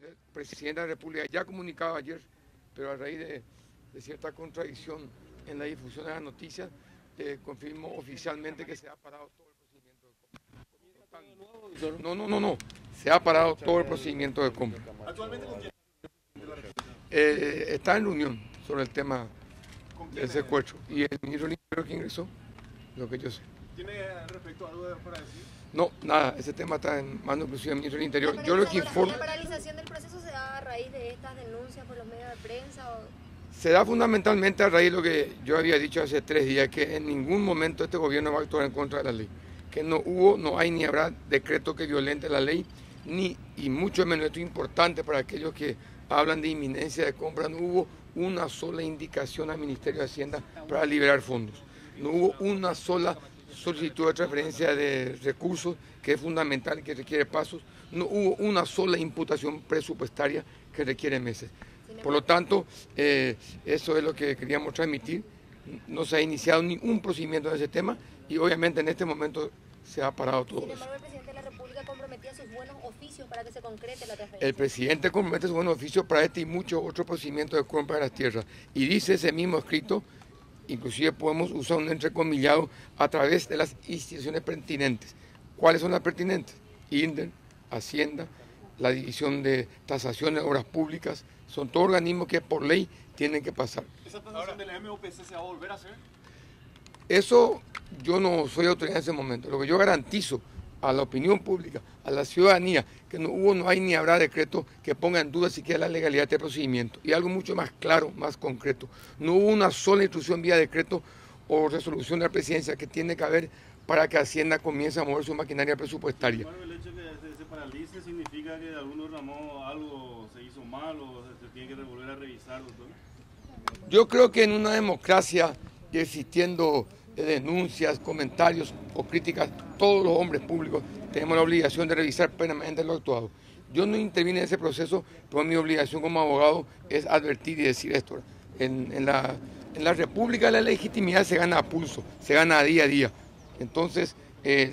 El presidente de la República ya comunicaba ayer, pero a raíz de cierta contradicción en la difusión de las noticias, confirmó oficialmente que se ha parado todo el procedimiento de compra. No. Se ha parado todo el procedimiento de compra. ¿Actualmente con quién? Está en reunión sobre el tema del secuestro. Y el ministro del Interior que ingresó, lo que yo sé. ¿Tiene respecto a algo para decir? No, nada, ese tema está en manos inclusive del ministro del Interior. Yo lo que informo... ¿La paralización del proceso se da a raíz de estas denuncias por los medios de prensa? Se da fundamentalmente a raíz de lo que yo había dicho hace 3 días, que en ningún momento este gobierno va a actuar en contra de la ley. Que no hubo, no hay ni habrá decreto que violente la ley, ni, y mucho menos, esto es importante para aquellos que hablan de inminencia de compra, no hubo una sola indicación al Ministerio de Hacienda para liberar fondos. No hubo una sola solicitud de transferencia de recursos, que es fundamental y que requiere pasos. No hubo una sola imputación presupuestaria que requiere meses. Por lo tanto, eso es lo que queríamos transmitir. No se ha iniciado ningún procedimiento en ese tema y obviamente en este momento se ha parado todo Sin eso. embargo, el presidente de la República comprometía sus buenos oficios para que se concrete la transferencia. El presidente compromete sus buenos oficios para este y muchos otros procedimientos de compra de las tierras. Y dice ese mismo escrito, inclusive podemos usar un entrecomillado, a través de las instituciones pertinentes. ¿Cuáles son las pertinentes? INDER, Hacienda, la División de Tasación de Obras Públicas, son todos organismos que por ley tienen que pasar. ¿Esa tasación del MOPC se va a volver a hacer? Eso yo no soy autoridad en ese momento. Lo que yo garantizo a la opinión pública, a la ciudadanía, que no hubo, no hay ni habrá decreto que ponga en duda siquiera la legalidad de este procedimiento. Y algo mucho más claro, más concreto. No hubo una sola instrucción vía decreto o resolución de la presidencia que tiene que haber para que Hacienda comience a mover su maquinaria presupuestaria. Bueno, el hecho de que se paralice significa que de algunos ramos algo se hizo mal o se tiene que volver a revisar, doctor. Yo creo que en una democracia y existiendo denuncias, comentarios o críticas, todos los hombres públicos tenemos la obligación de revisar plenamente lo actuado. Yo no intervine en ese proceso, pero mi obligación como abogado es advertir y decir esto. En la República la legitimidad se gana a pulso, se gana a día. Entonces,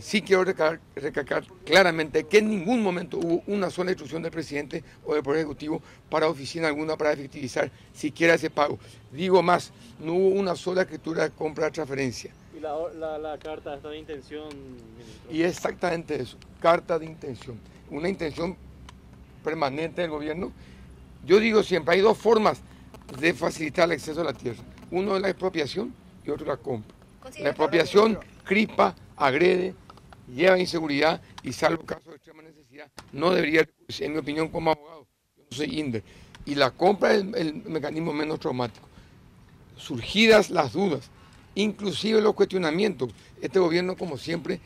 sí quiero recalcar claramente que en ningún momento hubo una sola instrucción del presidente o del Poder Ejecutivo para oficina alguna para efectivizar siquiera ese pago. Digo más, no hubo una sola escritura de compra de transferencia. ¿Y la carta esta de intención, ministro? Y exactamente eso, carta de intención. Una intención permanente del gobierno. Yo digo siempre, hay dos formas de facilitar el acceso a la tierra. Uno es la expropiación y otro la compra. La expropiación crispa, agrede, lleva inseguridad y salvo casos de extrema necesidad no debería, en mi opinión como abogado, yo no soy INDER. Y la compra es el mecanismo menos traumático. Surgidas las dudas, inclusive los cuestionamientos, este gobierno como siempre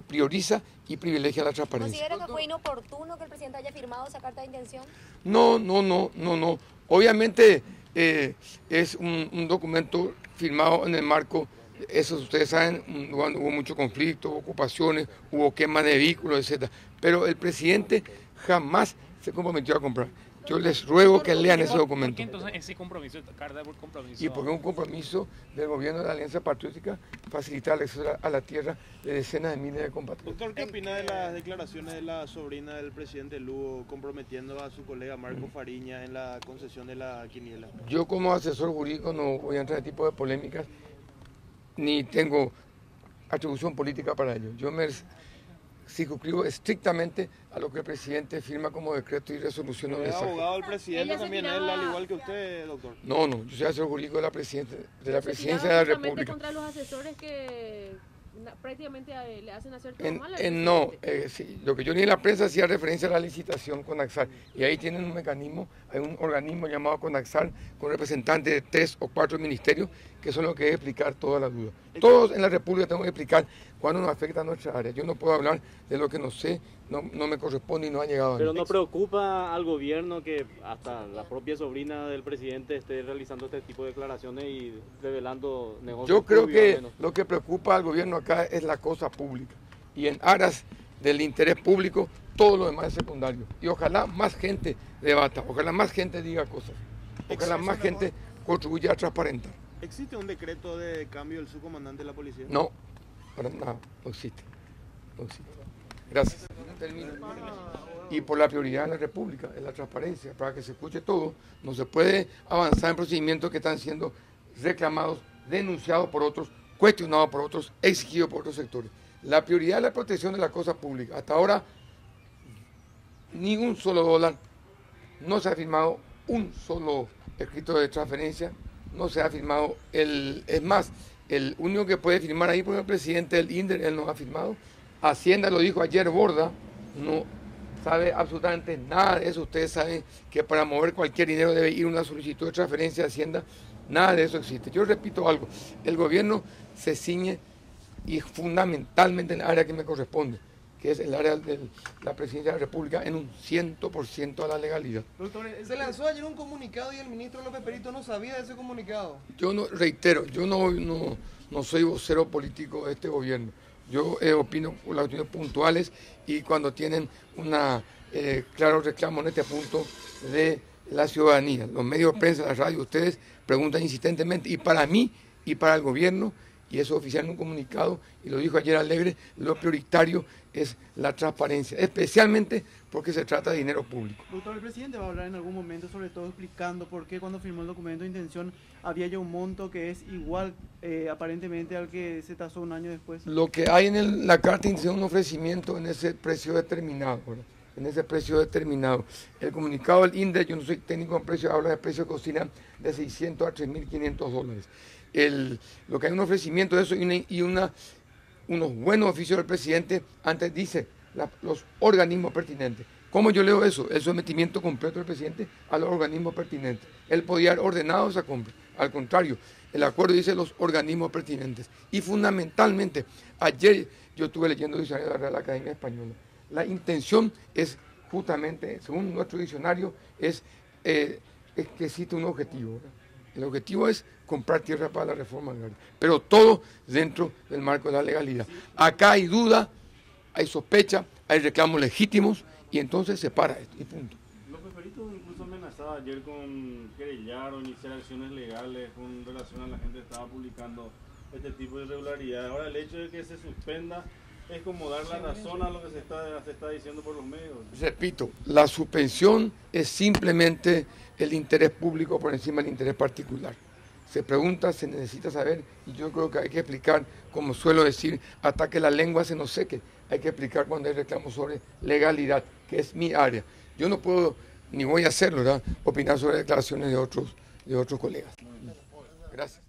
prioriza y privilegia la transparencia. ¿Considera que fue inoportuno que el presidente haya firmado esa carta de intención? No. Obviamente es un documento firmado en el marco, eso ustedes saben, hubo mucho conflicto, ocupaciones, hubo quema de vehículos, etc. Pero el presidente jamás se comprometió a comprar. Yo les ruego que lean ese documento. ¿Por qué entonces ese compromiso, carta por compromiso? Y porque es un compromiso del gobierno de la Alianza Patriótica facilitar el acceso a la tierra de decenas de miles de compatriotas. Doctor, ¿qué opina de las declaraciones de la sobrina del presidente Lugo comprometiendo a su colega Marco Fariña en la concesión de la quiniela? Yo como asesor jurídico no voy a entrar en ese tipo de polémicas, ni tengo atribución política para ello. Yo me circunscribo estrictamente a lo que el presidente firma como decreto y resolución de ¿Es mensaje. abogado del presidente también él, al igual que usted, doctor? No, yo soy asesor jurídico de la presidencia de la República. Contra los asesores que prácticamente le hacen hacer todo mal. Sí, lo que yo leí en la prensa hacía referencia a la licitación con Axar y ahí tienen un mecanismo, hay un organismo llamado Conaxar con representantes de 3 o 4 ministerios que son los que deben explicar todas las dudas. Todos en la República tenemos que explicar cuándo nos afecta a nuestra área. Yo no puedo hablar de lo que no sé, no me corresponde y no ha llegado a mí. Pero ¿no preocupa al gobierno que hasta la propia sobrina del presidente esté realizando este tipo de declaraciones y revelando negocios? Yo creo que lo que preocupa al gobierno acá es la cosa pública y en aras del interés público todo lo demás es secundario. Y ojalá más gente debata, ojalá más gente diga cosas, ojalá más gente contribuya a transparentar. ¿Existe un decreto de cambio del subcomandante de la policía? No, para nada, no existe. Gracias. Termino. Y por la prioridad de la República, es la transparencia, para que se escuche todo. No se puede avanzar en procedimientos que están siendo reclamados, denunciados por otros, cuestionados por otros, exigidos por otros sectores. La prioridad es la protección de la cosa pública. Hasta ahora, ni un solo dólar, no se ha firmado un solo escrito de transferencia, no se ha firmado es más, el único que puede firmar ahí, porque el presidente del INDER, él no ha firmado. Hacienda lo dijo ayer, Borda, no sabe absolutamente nada de eso. Ustedes saben que para mover cualquier dinero debe ir una solicitud de transferencia a Hacienda, nada de eso existe. Yo repito algo, el gobierno se ciñe y fundamentalmente en el área que me corresponde, que es el área de la Presidencia de la República, en un 100% a la legalidad. Doctor, se lanzó ayer un comunicado y el ministro López Perito no sabía de ese comunicado. Yo no, reitero, yo no soy vocero político de este gobierno. Yo opino por las opiniones puntuales y cuando tienen una claro reclamo en este punto de la ciudadanía. Los medios de prensa, la radio, ustedes preguntan insistentemente, y para mí y para el gobierno, y eso oficial en un comunicado, y lo dijo ayer Alegre, lo prioritario es la transparencia, especialmente porque se trata de dinero público. Doctor, el presidente va a hablar en algún momento, sobre todo explicando por qué cuando firmó el documento de intención había ya un monto que es igual aparentemente al que se tasó un año después. Lo que hay en la carta de intención es un ofrecimiento en ese precio determinado, ¿verdad? En ese precio determinado. El comunicado del INDE, yo no soy técnico en precio, habla de precio que oscilan de 600 a 3.500 dólares. Lo que hay un ofrecimiento de eso y unos buenos oficios del presidente, antes dice los organismos pertinentes. ¿Cómo yo leo eso? El sometimiento completo del presidente a los organismos pertinentes. Él podía haber ordenado esa compra. Al contrario, el acuerdo dice los organismos pertinentes. Y fundamentalmente, ayer yo estuve leyendo el diccionario de la Real Academia Española. La intención es justamente, según nuestro diccionario, es que existe un objetivo, ¿verdad? El objetivo es comprar tierra para la reforma agraria, pero todo dentro del marco de la legalidad. Acá hay duda, hay sospecha, hay reclamos legítimos y entonces se para esto y punto. López Perito incluso amenazaba ayer con querellar o iniciar acciones legales con relación a la gente que estaba publicando este tipo de irregularidades. Ahora el hecho de que se suspenda es como dar la razón a lo que se está diciendo por los medios. Repito, la suspensión es simplemente el interés público por encima del interés particular. Se pregunta, se necesita saber, y yo creo que hay que explicar, como suelo decir, hasta que la lengua se nos seque. Hay que explicar cuando hay reclamos sobre legalidad, que es mi área. Yo no puedo, ni voy a hacerlo, ¿verdad?, opinar sobre declaraciones de otros colegas. Gracias.